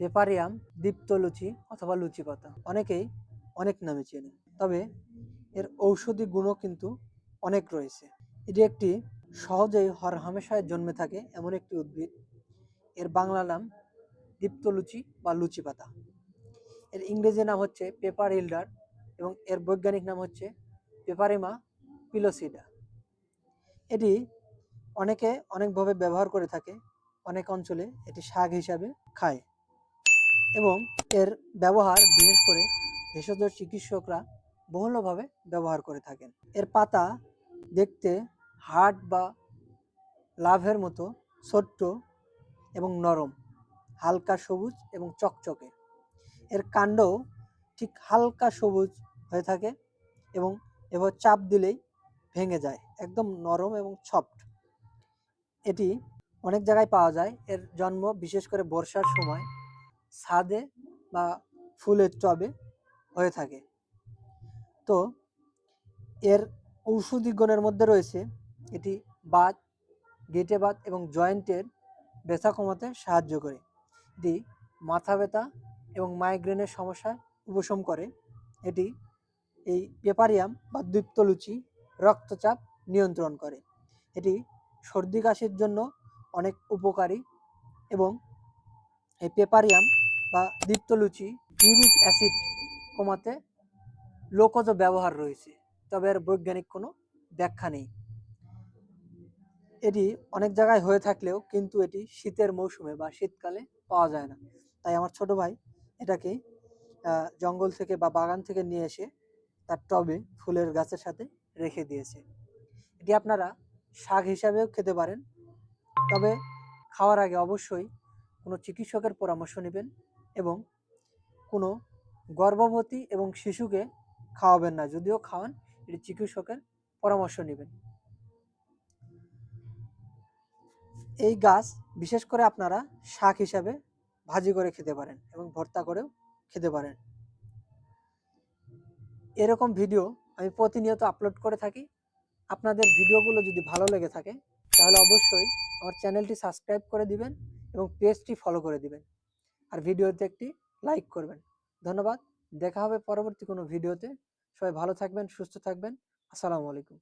পেপারিয়াম, দীপ্তলুচি অথবা লুচি পাতা, অনেকেই অনেক নামে চেনে, তবে এর ঔষধি গুণও কিন্তু অনেক রয়েছে। এটি একটি সহজেই হরহামেশায় জন্মে থাকে এমন একটি উদ্ভিদ। এর বাংলা নাম দীপ্তলুচি বা লুচি পাতা। এর ইংরেজি নাম হচ্ছে পেপার হিল্ডার এবং এর বৈজ্ঞানিক নাম হচ্ছে পেপারিমা পিলোসিডা। এটি অনেকে অনেকভাবে ব্যবহার করে থাকে, অনেক অঞ্চলে এটি শাক হিসাবে খায় এবং এর ব্যবহার বিশেষ করে ভেষজ চিকিৎসকরা বহুলভাবে ব্যবহার করে থাকেন। এর পাতা দেখতে হার্ট বা লাভের মতো ছোট্ট এবং নরম, হালকা সবুজ এবং চকচকে। এর কাণ্ডও ঠিক হালকা সবুজ হয়ে থাকে এবং এবার চাপ দিলেই ভেঙে যায়, একদম নরম এবং সফট। এটি অনেক জায়গায় পাওয়া যায়। এর জন্ম বিশেষ করে বর্ষার সময় ছাদে বা ফুলের টবে হয়ে থাকে। তো এর ঔষধি গুণের মধ্যে রয়েছে এটি বাত, গেঁটে বাত এবং জয়েন্টের ব্যথা কমাতে সাহায্য করে। এটি মাথা ব্যথা এবং মাইগ্রেনের সমস্যায় উপশম করে। এটি এই পেপারিয়াম বা দীপ্তলুচি রক্তচাপ নিয়ন্ত্রণ করে। এটি সর্দি কাশির জন্য অনেক উপকারী এবং এই পেপারিয়াম বা দীপ্তলুচি ইউরিক অ্যাসিড কমাতে লোকজ ব্যবহার রয়েছে, তবে এর বৈজ্ঞানিক কোনো ব্যাখ্যা নেই। এটি অনেক জায়গায় হয়ে থাকলেও কিন্তু এটি শীতের মৌসুমে বা শীতকালে পাওয়া যায় না। তাই আমার ছোট ভাই এটাকে জঙ্গল থেকে বা বাগান থেকে নিয়ে এসে তার টবে ফুলের গাছের সাথে রেখে দিয়েছে। এটি আপনারা শাক হিসাবেও খেতে পারেন, তবে খাওয়ার আগে অবশ্যই কোনো চিকিৎসকের পরামর্শ নেবেন এবং কোনো গর্ভবতী এবং শিশুকে খাওয়াবেন না। যদিও খাওয়ান, এটি চিকিৎসকের পরামর্শ নেবেন। এই গাছ বিশেষ করে আপনারা শাক হিসাবে ভাজি করে খেতে পারেন এবং ভর্তা করেও খেতে পারেন। এরকম ভিডিও আমি প্রতিনিয়ত আপলোড করে থাকি। আপনাদের ভিডিওগুলো যদি ভালো লেগে থাকে তাহলে অবশ্যই আমার চ্যানেলটি সাবস্ক্রাইব করে দিবেন এবং পেজটি ফলো করে দিবেন, আর ভিডিওতে একটি লাইক করবেন। ধন্যবাদ। দেখা হবে পরবর্তী কোনো ভিডিওতে। সবাই ভালো থাকবেন, সুস্থ থাকবেন। আসসালামু আলাইকুম।